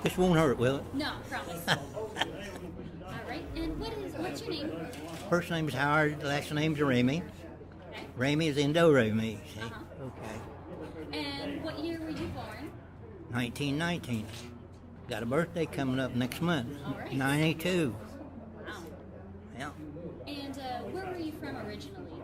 This won't hurt, will it? No, promise. All right. And what's your name? First name is Howard, last name's Ramey. Okay. Ramey is Indo-Ramey, see? Uh-huh. Okay. And what year were you born? 1919. Got a birthday coming up next month. All right. 92. Wow. Yeah. And where were you from originally?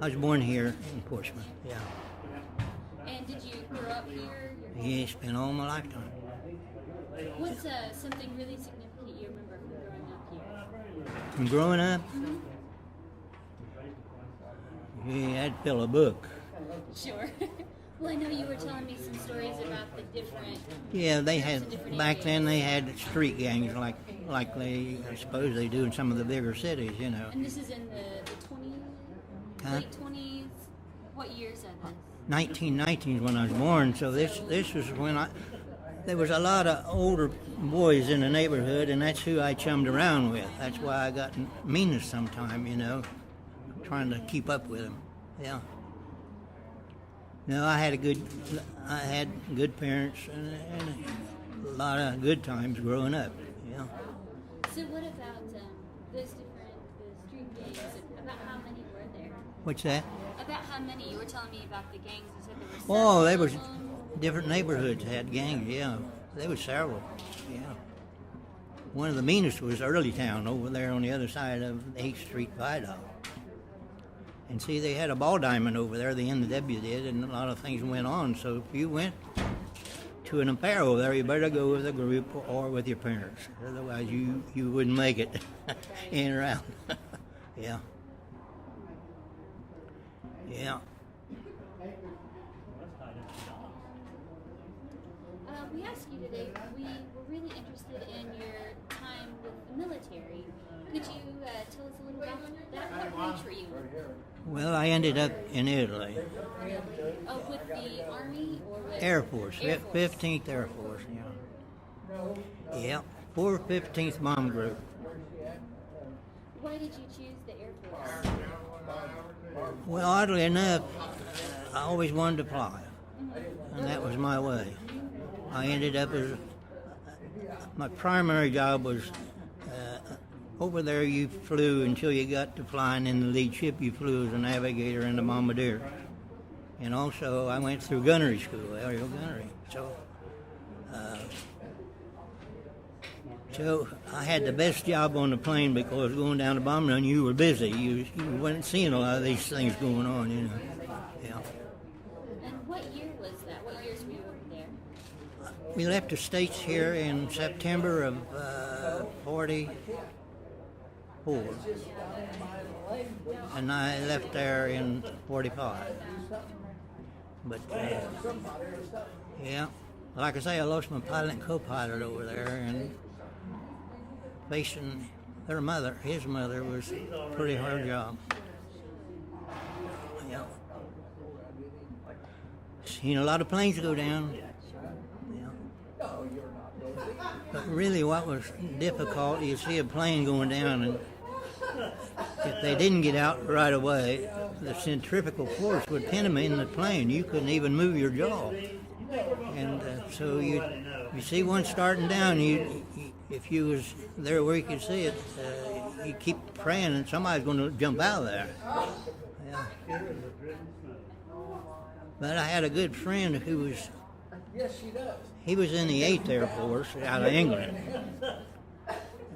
I was born here in Portsmouth, yeah. And did you grow up here? Yeah, spent all my lifetime. What's something really significant you remember from growing up here? From growing up, Mm-hmm. yeah, I'd fill a book. Sure. Well, I know you were telling me some stories about the different... Yeah, they groups in had, different back areas. then they had street gangs like they, I suppose they do in some of the bigger cities, you know. And this is in the 20s, Huh? late 20s? What years are this? 1919 is when I was born, so this was when there was a lot of older boys in the neighborhood, and that's who I chummed around with. That's why I got meanness sometime, you know, trying to keep up with them. Yeah. No, I had good parents and a lot of good times growing up. Yeah. So what about those different the street gangs? About how many were there? What's that? About how many? You were telling me about the gangs. You said there were Oh, several there of was them. different neighborhoods had gangs. Yeah, there was several. Yeah. One of the meanest was Early Town over there on the other side of 8th Street Viaduct. And see, they had a ball diamond over there, the NW did, and a lot of things went on. So if you went to an affair over there, you better go with a group or with your parents. Otherwise, you wouldn't make it in or out. Yeah. Yeah. We asked you today, we were really interested in your time with the military. Could you tell us a little about that? What branch were you in? Well, I ended up in Italy. Really? Oh, with the Army or with... Air Force, Air Force. 15th Air Force, yeah. Yeah, 415th Bomb Group. Why did you choose the Air Force? Well, oddly enough, I always wanted to fly, and that was my way. I ended up as, my primary job was, over there you flew until you got to flying in the lead ship. You flew as a navigator and a bombardier. And also I went through gunnery school, aerial gunnery. So I had the best job on the plane because going down to bomb run, you were busy. You weren't seeing a lot of these things going on, you know. Yeah. And what year was that? What years were you over there? We left the States here in September of 44. And I left there in 45. But, yeah, like I say, I lost my pilot and co-pilot over there, and facing their mother, his mother, was a pretty hard job. Yeah. Seen a lot of planes go down. Yeah. But really what was difficult, you see a plane going down, and if they didn't get out right away, the centrifugal force would pin them in the plane. You couldn't even move your jaw. And so you see one starting down, if you was there where you could see it, you keep praying and somebody's going to jump out of there. Yeah. But I had a good friend who was, he was in the 8th Air Force out of England.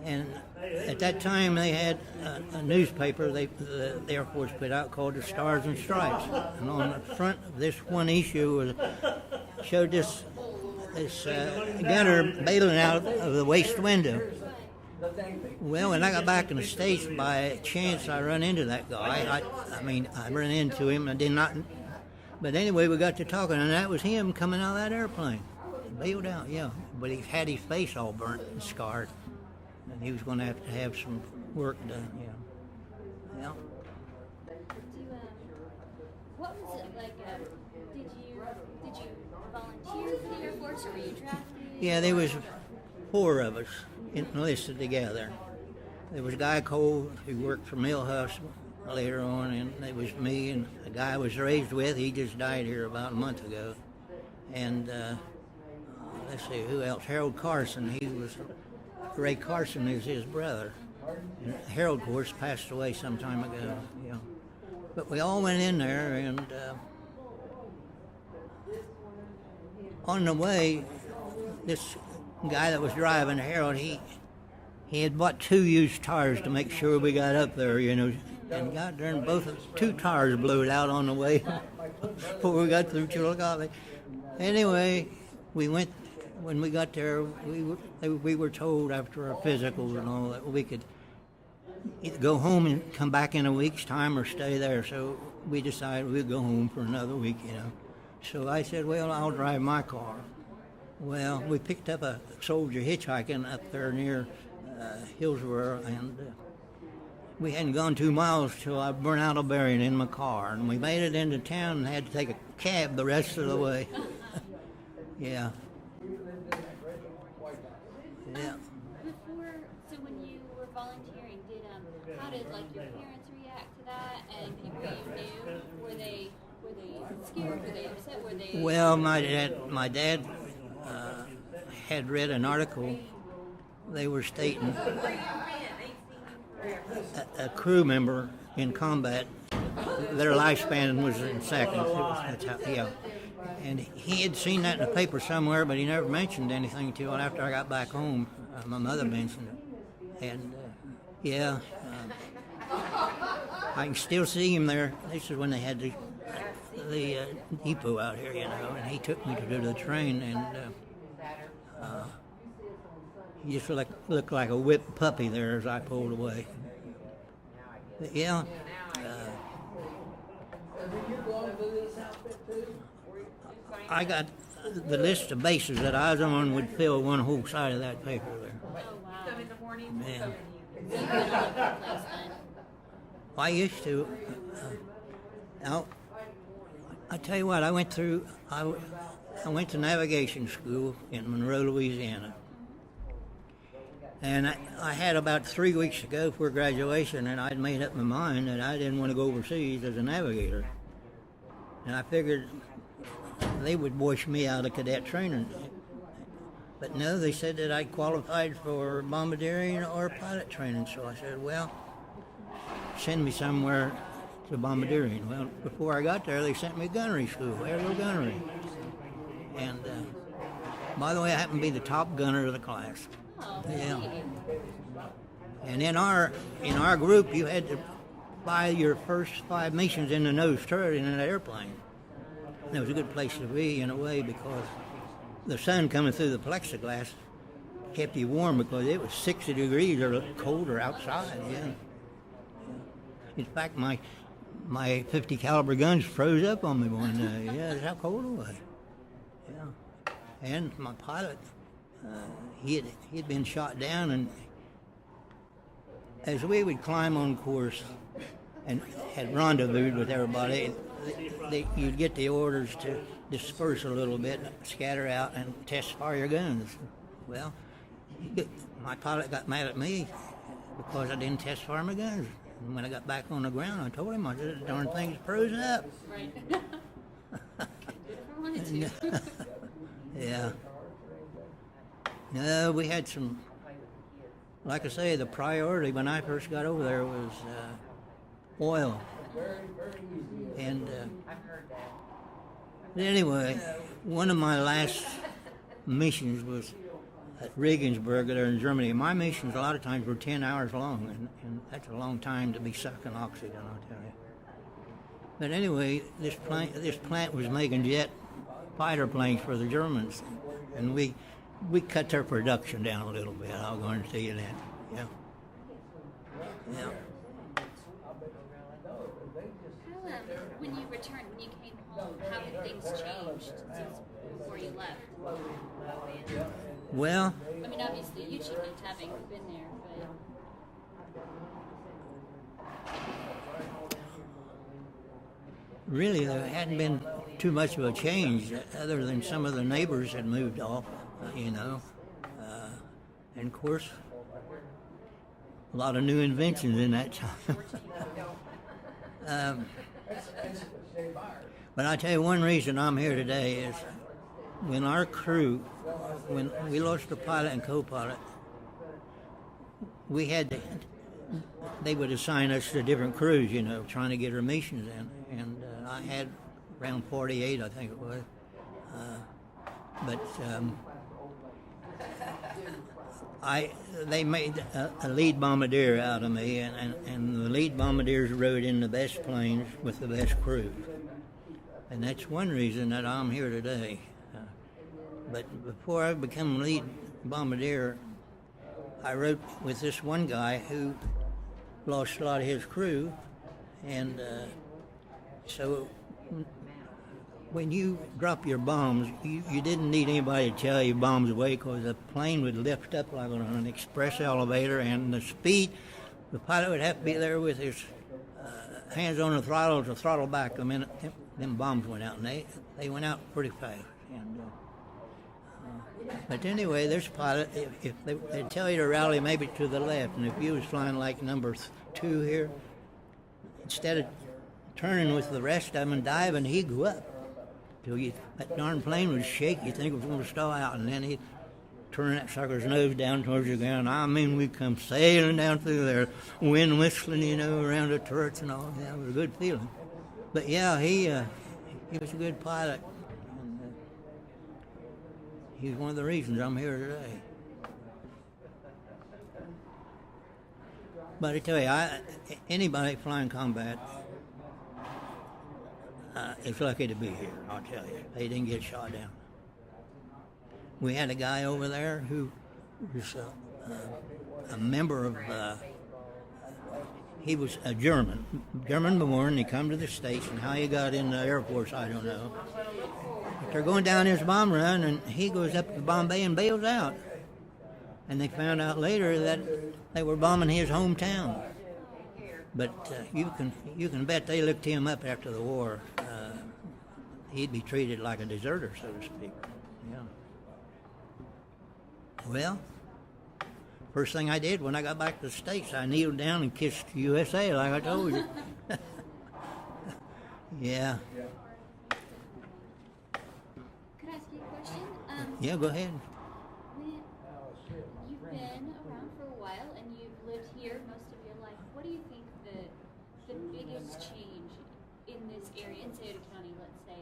And at that time they had a newspaper the Air Force put out called the Stars and Stripes. And on the front of this one issue showed this gunner bailing out of the waist window. Well, when I got back in the States, by chance I run into that guy. I ran into him. I did not. But anyway, we got to talking, and that was him coming out of that airplane. Bailed out, yeah. But he had his face all burnt and scarred. And he was going to have some work done, yeah. Yeah. What was it like? Did you volunteer for the Air Force, or were you drafted? Yeah, there was 4 of us enlisted together. There was a guy Cole who worked for Millhouse later on, and there was me and a guy I was raised with. He just died here about a month ago. And let's see, who else? Harold Carson. Ray Carson is his brother. And Harold, of course, passed away some time ago. You know. But we all went in there, and on the way, this guy that was driving, Harold, he had bought 2 used tires to make sure we got up there, you know. And got there, and 2 tires blew out on the way before we got through Chillicothe. Anyway, when we got there, we were told after our physicals and all that we could either go home and come back in a week's time or stay there. So we decided we'd go home for another week, you know. So I said, well, I'll drive my car. Well, we picked up a soldier hitchhiking up there near Hillsborough, and we hadn't gone 2 miles till I burned out a bearing in my car, and we made it into town and had to take a cab the rest of the way. Yeah. Yeah. So when you were volunteering, how did like your parents react to that, and people you knew? Were they scared? Were they upset? Were they? Well, my dad had read an article. They were stating a crew member in combat, their lifespan was in seconds. And he had seen that in the paper somewhere, but he never mentioned anything till after I got back home. My mother mentioned it. And I can still see him there. This is when they had the depot out here, you know, and he took me to the train, and he just looked like a whipped puppy there as I pulled away. But yeah. I got the list of bases that I was on would fill one whole side of that paper there. Oh, wow. Yeah. I used to. Now, I tell you what, I went to navigation school in Monroe, Louisiana. And I had about 3 weeks to go for graduation, and I'd made up my mind that I didn't want to go overseas as a navigator. And I figured they would voice me out of cadet training. But no, they said that I qualified for bombardiering or pilot training. So I said, well, send me somewhere to bombardiering. Well, before I got there, they sent me to gunnery school, aerial gunnery. And by the way, I happened to be the top gunner of the class. Oh, yeah. And in our group, you had to fly your first 5 missions in the nose turret in an airplane. And it was a good place to be in a way because the sun coming through the plexiglass kept you warm because it was 60 degrees or colder outside. Yeah. In fact, my 50 caliber guns froze up on me one day. Yeah, that's how cold it was. Yeah. And my pilot, he had been shot down, and as we would climb on course and had rendezvoused with everybody, you'd get the orders to disperse a little bit, scatter out, and test fire your guns. Well, my pilot got mad at me because I didn't test fire my guns. And when I got back on the ground, I told him, I said, the darn thing's froze up. Right. Wanted to. Yeah. No, we had some, like I say, the priority when I first got over there was oil. And anyway, one of my last missions was at Regensburg there in Germany. My missions a lot of times were 10 hours long, and that's a long time to be sucking oxygen, I'll tell you. But anyway, this plant was making jet fighter planes for the Germans, and we cut their production down a little bit. I'll guarantee you that. Yeah. Yeah. When you returned, when you came home, how had things changed since before you left? Well, I mean, obviously you shouldn't having been there, but really there hadn't been too much of a change other than some of the neighbors had moved off, you know. And of course, a lot of new inventions in that time. But I tell you, one reason I'm here today is when our crew, when we lost the pilot and co-pilot, we had to, they would assign us to different crews, you know, trying to get our missions in. And I had around 48, I think it was. But they made a lead bombardier out of me, and the lead bombardiers rode in the best planes with the best crews. And that's one reason that I'm here today. But before I became lead bombardier, I rode with this one guy who lost a lot of his crew, and so when you drop your bombs, you didn't need anybody to tell you bombs away, because the plane would lift up like on an express elevator, and the speed, the pilot would have to be there with his hands on the throttle to throttle back the minute them bombs went out, and they went out pretty fast. And but anyway, this pilot, if they tell you to rally maybe to the left, and if you was flying like number 2 here, instead of turning with the rest of them and diving, he'd go up till that darn plane would shake. You think it was going to stall out, and then he'd turn that sucker's nose down towards the ground. I mean, we'd come sailing down through there, wind whistling, you know, around the turrets and all. Yeah, it was a good feeling. But yeah, he was a good pilot. And, he's one of the reasons I'm here today. But I tell you, anybody flying combat is lucky to be here, I'll tell you. They didn't get shot down. We had a guy over there who was a member of, he was a German born. He come to the States, and how he got in the Air Force, I don't know. But they're going down his bomb run, and he goes up to Bombay and bails out. And they found out later that they were bombing his hometown. But you can bet they looked him up after the war. He'd be treated like a deserter, so to speak. Yeah. Well, first thing I did when I got back to the States, I kneeled down and kissed USA like I told you. Yeah. Could I ask you a question? Yeah, go ahead. You've been around for a while and you've lived here most of your life. What do you think the biggest change in this area, in Scioto County, let's say,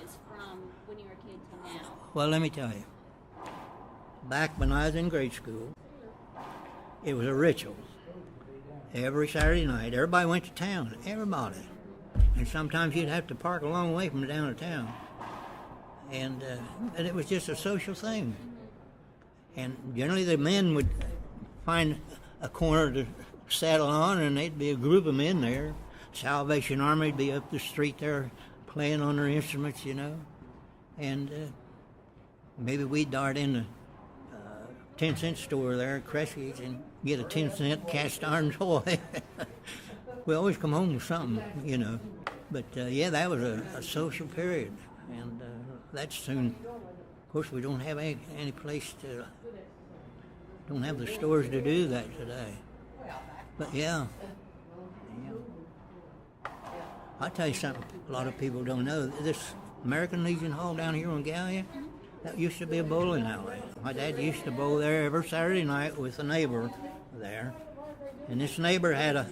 is from when you were a kid to now? Well, let me tell you. Back when I was in grade school, it was a ritual. Every Saturday night, everybody went to town. Everybody. And sometimes you'd have to park a long way from downtown. And it was just a social thing. And generally the men would find a corner to settle on, and there'd be a group of men there. Salvation Army would be up the street there playing on their instruments, you know. And maybe we'd dart in the 10-cent store there at Cressy's and get a 10-cent cast iron toy. We always come home with something, you know. But yeah, that was a social period. And that's soon, of course, we don't have any place to, don't have the stores to do that today. But yeah. I'll tell you something a lot of people don't know. This American Legion Hall down here on Gallia, that used to be a bowling alley. My dad used to bowl there every Saturday night with a neighbor there. And this neighbor had a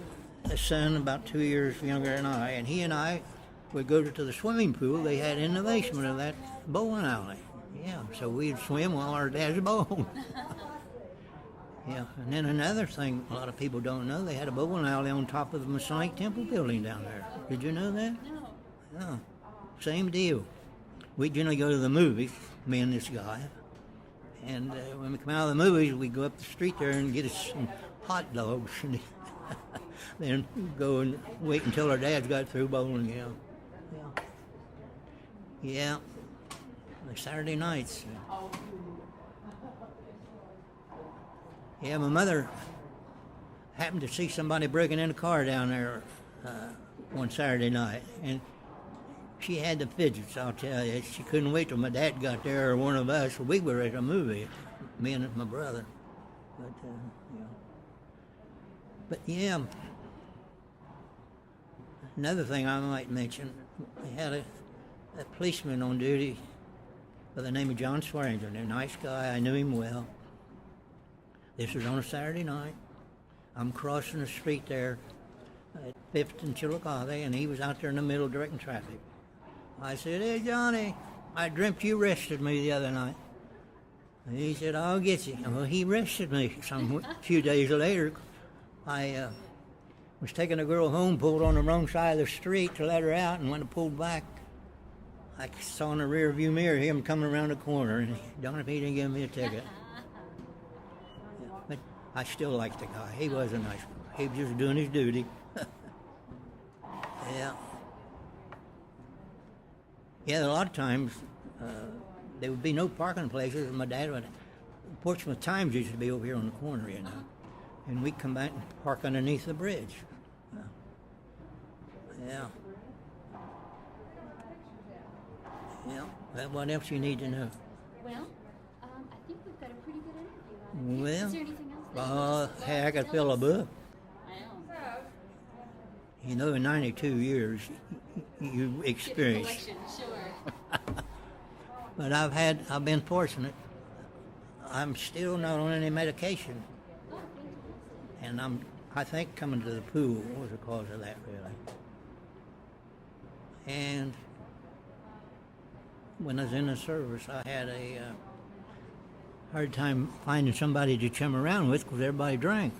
son about 2 years younger than I, and he and I would go to the swimming pool they had in the basement of that bowling alley. Yeah, so we'd swim while our dads bowled. Yeah, and then another thing a lot of people don't know, they had a bowling alley on top of the Masonic Temple building down there. Did you know that? No. Yeah, same deal. We'd generally go to the movies, me and this guy, and when we come out of the movies, we'd go up the street there and get us some hot dogs, and then go and wait until our dads got through bowling, you know. Yeah, the Saturday nights. Yeah, my mother happened to see somebody breaking in a car down there one Saturday night, and she had the fidgets, I'll tell you. She couldn't wait till my dad got there or one of us. We were at a movie, me and my brother. But yeah, another thing I might mention, we had a policeman on duty by the name of John Swearingen. A nice guy. I knew him well. This was on a Saturday night. I'm crossing the street there at 5th and Chillicothe, and he was out there in the middle directing traffic. I said, "Hey, Johnny, I dreamt you arrested me the other night." And he said, "I'll get you." Well, he arrested me a few days later. I was taking a girl home, pulled on the wrong side of the street to let her out, and when I pulled back, I saw in the rear view mirror him coming around the corner, and darn if he didn't give me a ticket. But I still liked the guy. He was a nice guy. He was just doing his duty. Yeah. Yeah, a lot of times there would be no parking places, and my dad would. Portsmouth Times used to be over here on the corner, you know, and we'd come back and park underneath the bridge. Yeah. Yeah. Well, what else you need to know? Well, I think we've got a pretty good interview. Well, is there anything else? hey, I could fill a book. I know. You know, in 92 years, you experienced. Sure. But I've been fortunate. I'm still not on any medication, and I think coming to the pool was the cause of that, really. And when I was in the service, I had a hard time finding somebody to chum around with because everybody drank.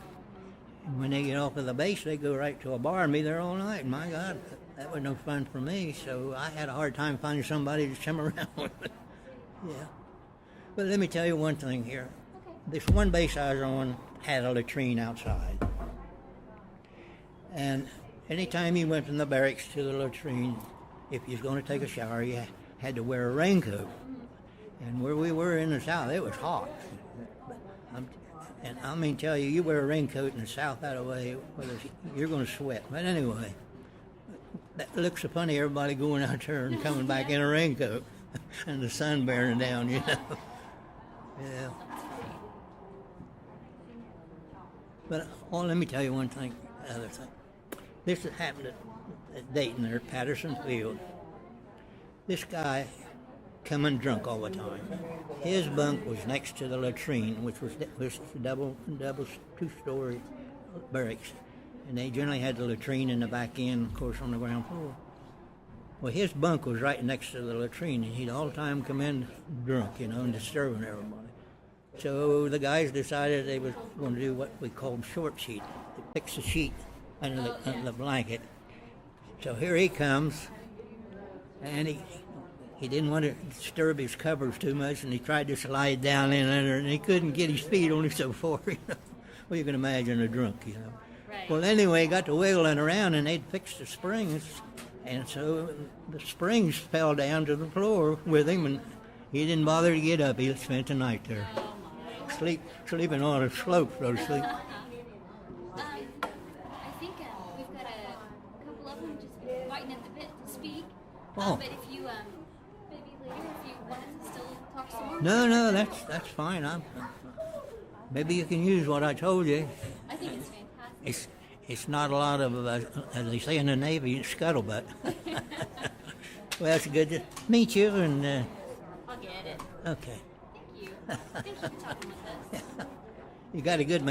And when they get off of the base, they go right to a bar and be there all night. My God, that was no fun for me, so I had a hard time finding somebody to chum around with. Yeah. But let me tell you one thing here. Okay. This one base I was on had a latrine outside. And anytime you went from the barracks to the latrine, if you was going to take a shower, you had to wear a raincoat. And where we were in the South, it was hot. And I mean, tell you, you wear a raincoat in the South that way, you're going to sweat. But anyway, that looks so funny, everybody going out there and coming back in a raincoat and the sun bearing down, you know. Yeah. But let me tell you one thing, other thing. This happened at Dayton there, Patterson Field. This guy coming drunk all the time. His bunk was next to the latrine, which was double two-story barracks, and they generally had the latrine in the back end, of course, on the ground floor. Well, his bunk was right next to the latrine, and he'd all the time come in drunk, you know, and disturbing everybody. So the guys decided they was going to do what we called short sheet. They fix the sheet under the blanket. So here he comes, and he didn't want to disturb his covers too much, and he tried to slide down in there, and he couldn't get his feet only so far. You know? Well, you can imagine a drunk, you know. Right. Well, anyway, he got to wiggling around, and they'd fixed the springs, and so the springs fell down to the floor with him, and he didn't bother to get up. He spent the night there, sleeping on a slope, so to speak. I think we've got a couple of them just biting at the bit to speak. Oh. But if you maybe later, if you wanted to still talk some more. No, that's fine. Maybe you can use what I told you. I think it's fantastic. It's not a lot of, as they say in the Navy, scuttlebutt. Well, it's good to meet you, and I'll get it. okay. Thank you. Thank you for talking with us. You got a good